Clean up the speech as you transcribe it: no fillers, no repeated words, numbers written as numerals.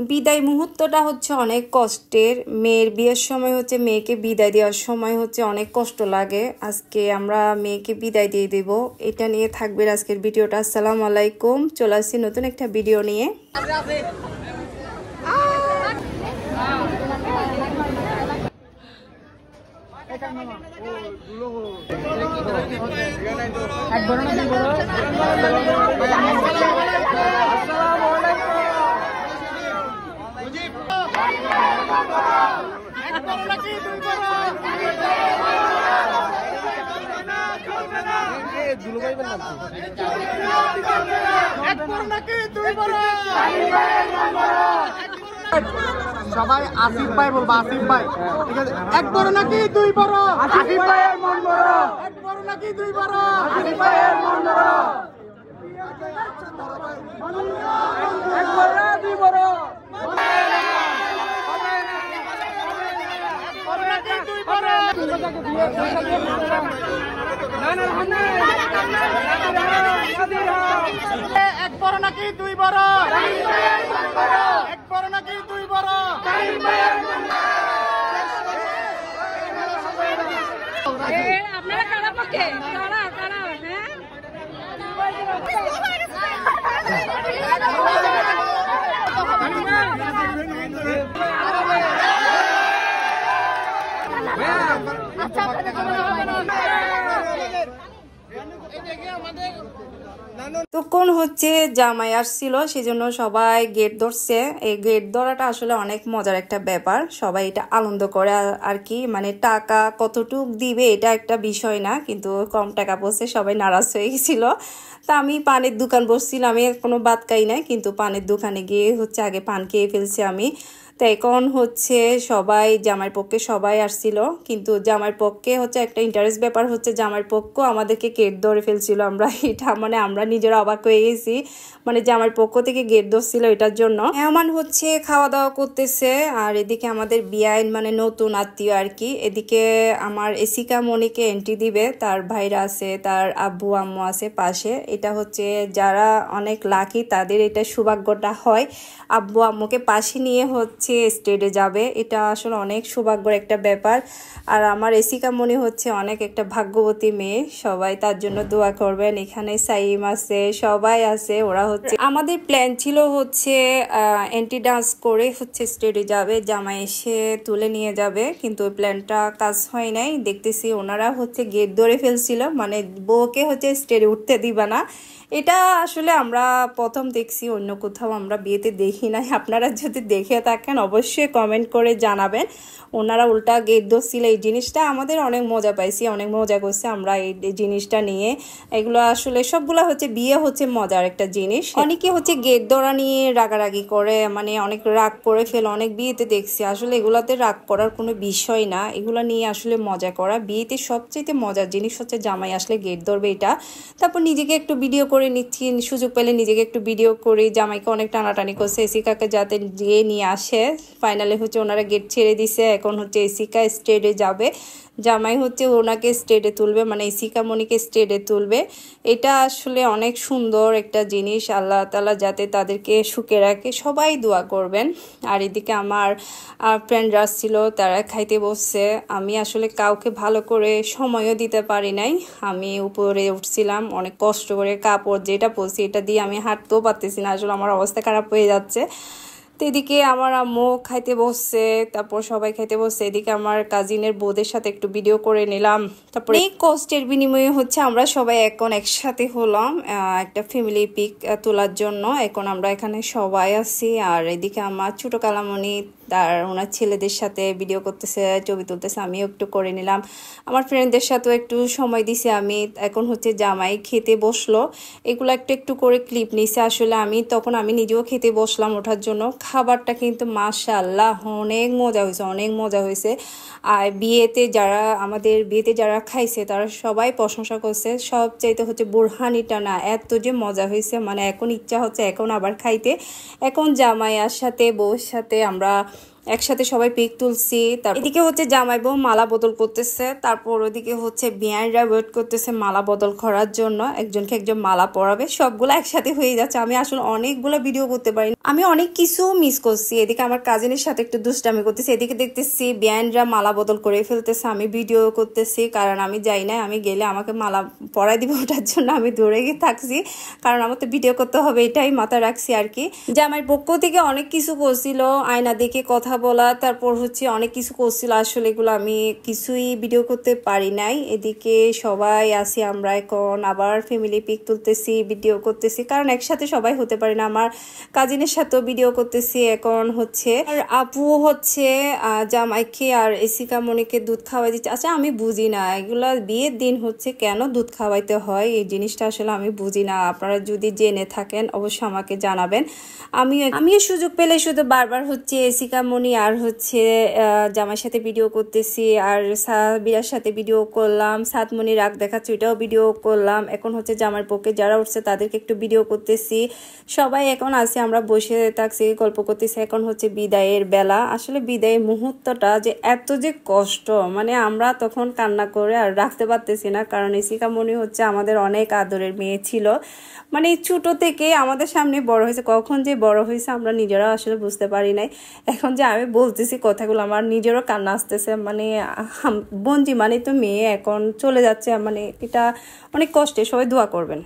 বিদায় মুহূর্তটা হচ্ছে অনেক কষ্টের। মেয়ের বিয়ের সময় হচ্ছে মেয়েকে বিদায় দেওয়ার সময় হচ্ছে অনেক কষ্ট লাগে। আজকে আমরা মেয়েকে বিদায় দিয়ে দেব, এটা নিয়ে থাকবে আজকের ভিডিওটা। আসসালামু আলাইকুম, চলে আসছি নতুন একটা ভিডিও নিয়ে। সবাই আসিফ ভাই বলবো, আসিফ ভাই। ঠিক আছে, এক বড় নাকি দুই বড়? আসিফ ভাইয়ের মন বড়। এক বড় নাকি দুই বড়? আসিফ ভাইয়ের মন বড়। এক বড় না দুই বড়? এক বড় নাকি দুই বড়? এক বড় নাকি দুই বড়? আপনারা কারা পক্ষে? কারা কারা? তখন হচ্ছে জামাই আসছিল, সেজন্য সবাই গেট ধরছে। এই গেট ধরাটা আসলে অনেক মজার একটা ব্যাপার, সবাই এটা আনন্দ করে আর কি। মানে টাকা কতটুক দিবে এটা একটা বিষয় না, কিন্তু কম টাকা পড়ছে, সবাই নারাজ হয়ে গেছিল। তা আমি পানের দোকান বসছিলাম, আমি কোনো বাদ খাই নাই, কিন্তু পানের দোকানে গিয়ে হচ্ছে আগে পান খেয়ে ফেলছি আমি। তো এখন হচ্ছে সবাই জামাইয়ের পক্ষে সবাই আসছিল, কিন্তু জামাইয়ের পক্ষে হচ্ছে একটা ইন্টারেস্ট ব্যাপার হচ্ছে জামাইয়ের পক্ষ আমাদেরকে গেট ধরে ফেলছিল। আমরা এটা মানে আমরা নিজেরা অবাক হয়ে গেছি, মানে জামাইয়ের পক্ষ থেকে গেট ধরছিল এটার জন্য। এমন হচ্ছে খাওয়া দাওয়া করতেছে, আর এদিকে আমাদের বিয়াইন মানে নতুন আত্মীয় আর কি। এদিকে আমার এসিকা মনিকে এন্ট্রি দিবে, তার ভাইরা আছে, তার আব্বু আম্মু আছে পাশে। এটা হচ্ছে যারা অনেক লাকি তাদের এটা সৌভাগ্যটা হয়, আব্বু আম্মুকে পাশে নিয়ে হচ্ছে স্টেজে যাবে। এটা আসলে অনেক সৌভাগ্যের একটা ব্যাপার। আর আমার এসিকা মনি হচ্ছে অনেক একটা ভাগ্যবতী মেয়ে, সবাই তার জন্য দোয়া করবেন। এখানে সাইম আছে, সবাই আছে। ওরা হচ্ছে আমাদের প্ল্যান ছিল হচ্ছে এন্ট্রি ডান্স করে হচ্ছে স্টেজে যাবে, জামাই এসে তুলে নিয়ে যাবে, কিন্তু ওই প্ল্যানটা কাজ হয় নাই। দেখতেছি ওনারা হচ্ছে গেট ধরে ফেলছিল, মানে বউকে হচ্ছে স্টেজে উঠতে দিবা না। এটা আসলে আমরা প্রথম দেখছি, অন্য কোথাও আমরা বিয়েতে দেখি নাই। আপনারা যদি দেখে থাকেন অবশ্যই কমেন্ট করে জানাবেন। ওনারা উল্টা গেট ধরছিল, এই জিনিসটা আমাদের অনেক মজা পাইছি, অনেক মজা করছে আমরা এই জিনিসটা নিয়ে। এগুলো আসলে সবগুলা হচ্ছে বিয়ে হচ্ছে মজার একটা জিনিস। অনেকে হচ্ছে গেট ধরা নিয়ে রাগারাগি করে, মানে অনেক রাগ করে ফেলে, অনেক বিয়েতে দেখছি। আসলে এগুলাতে রাগ করার কোনো বিষয় না, এগুলা নিয়ে আসলে মজা করা। বিয়েতে সবচেয়ে মজার জিনিস হচ্ছে জামাই আসলে গেট ধরবে এটা। তারপর নিজেকে একটু ভিডিও করে নিচ্ছি, সুযোগ পেলে নিজেকে একটু ভিডিও করি। জামাইকে অনেক টানাটানি করছে এসিকাকে যাতে গিয়ে নিয়ে আসে। ফাইনালি হচ্ছে ওনারা গেট ছেড়ে দিছে, এখন হচ্ছে এসিকা স্টেজে যাবে, জামাই হচ্ছে ওনাকে স্টেজে তুলবে, মানে এসিকা মনিকে স্টেজে তুলবে। এটা আসলে অনেক সুন্দর একটা জিনিস, আল্লাহ তাআলা যাতে তাদেরকে সুখে রাখে, সবাই দোয়া করবেন। আর এদিকে আমার ফ্রেন্ডরা ছিল, তারা খাইতে বসছে। আমি আসলে কাউকে ভালো করে সময়ও দিতে পারি নাই, আমি উপরে উঠছিলাম অনেক কষ্ট করে, কাপড় যেটা পরছি এটা দিয়ে আমি হাঁটতেও পারতেছি না, আসলে আমার অবস্থা খারাপ হয়ে যাচ্ছে। তো এদিকে আমার আম্মু খাইতে বসছে, তারপর সবাই খাইতে বসছে। এদিকে আমার কাজিনের বউদের সাথে একটু ভিডিও করে নিলাম। তারপরে এই কষ্টের বিনিময়ে হচ্ছে আমরা সবাই এখন একসাথে হলাম একটা ফ্যামিলি পিক তোলার জন্য। এখন আমরা এখানে সবাই আছি। আর এদিকে আমার ছোট কালামণি তার ওনার ছেলেদের সাথে ভিডিও করতেছে, ছবি তুলতেছে, আমিও একটু করে নিলাম। আমার ফ্রেন্ডদের সাথেও একটু সময় দিছি আমি। এখন হচ্ছে জামাই খেতে বসলো, এগুলো একটু একটু করে ক্লিপ নিছে। আসলে আমি নিজেও খেতে বসলাম ওঠার জন্য। খাবারটা কিন্তু মাশাআল্লাহ অনেক মজা হয়েছে, অনেক মজা হয়েছে। আর আমাদের বিয়েতে যারা খাইছে তারা সবাই প্রশংসা করছে। সবচাইতে হচ্ছে বুরহানিটা না, এত যে মজা হয়েছে, মানে এখন ইচ্ছা হচ্ছে এখন আবার খাইতে। এখন জামাইয়ার সাথে বউর সাথে আমরা একসাথে সবাই পিক তুলছি। তারপর এদিকে হচ্ছে জামাই বউ মালা বদল করতেছে, তারপর ওদিকে হচ্ছে বিয়ানরা ওয়েট করতেছে মালা বদল করার জন্য, একজনকে একজন মালা পরাবে। সবগুলো একসাথে হয়ে যাচ্ছে। আমি আসলে অনেকগুলো ভিডিও করতে পারি, আমি অনেক কিছু মিস করছি। এদিকে আমার কাজিনের সাথে একটু দুষ্টামি করতেছি, এদিকে দেখতেছি বিয়ানরা মালা বদল করে ফেলতেছে, আমি ভিডিও করতেছি কারণ আমি যাই না, আমি গেলে আমাকে মালা পরাই দিব, ওটার জন্য আমি দৌড়ে গিয়ে থাকছি কারণ আমার তো ভিডিও করতে হবে, এটাই মাথায় রাখছি আর কি। জামাইয়ের পক্ষ থেকে অনেক কিছু করছিল, আয়না দেখে কথা বলা, তারপর হচ্ছে অনেক কিছু করছিল। আসলে এগুলো আমি কিছুই ভিডিও করতে পারি নাই। এদিকে সবাই আছি আমরা এখন, আবার ফ্যামিলি পিক তুলতেছি, ভিডিও করতেছি কারণ একসাথে সবাই হতে পারি না। আমার কাজিনের সাথেও ভিডিও করতেছি এখন হচ্ছে। আর আপু হচ্ছে জামাইকে আর এসিকা মনিকে দুধ খাওয়াই দিচ্ছে। আচ্ছা আমি বুঝি না এগুলা বিয়ের দিন হচ্ছে কেন দুধ খাওয়াইতে হয়, এই জিনিসটা আসলে আমি বুঝি না। আপনারা যদি জেনে থাকেন অবশ্যই আমাকে জানাবেন। আমিও সুযোগ পেলে শুধু বারবার হচ্ছে এসিকা মনি আর হচ্ছে জামাইয়ের সাথে ভিডিও করতেছি, আর সাবিরার সাথে ভিডিও করলাম, সাতমনি রাগ দেখাচ্ছে ওইটাও ভিডিও করলাম। এখন হচ্ছে জামাইয়ের পক্ষে যারা উঠছে তাদেরকে একটু ভিডিও করতেছি। সবাই এখন আছে, আমরা বসে থাকছি গল্প করতেছি। এখন হচ্ছে বিদায়ের বেলা। আসলে বিদায়ের মুহূর্তটা যে এত যে কষ্ট, মানে আমরা তখন কান্না করে আর রাখতে পারতেছি না কারণ এসিকা মনি হচ্ছে আমাদের অনেক আদরের মেয়ে ছিল, মানে ছোট থেকে আমাদের সামনে বড় হয়েছে। কখন যে বড় হয়েছে আমরা নিজেরা আসলে বুঝতে পারি নাই। এখন যে আমি বলতেছি কথাগুলো আমার নিজেরও কান্না আসতেছে, মানে বঞ্জি মানে তো মেয়ে এখন চলে যাচ্ছে, মানে এটা অনেক কষ্টে। সবাই দোয়া করবেন।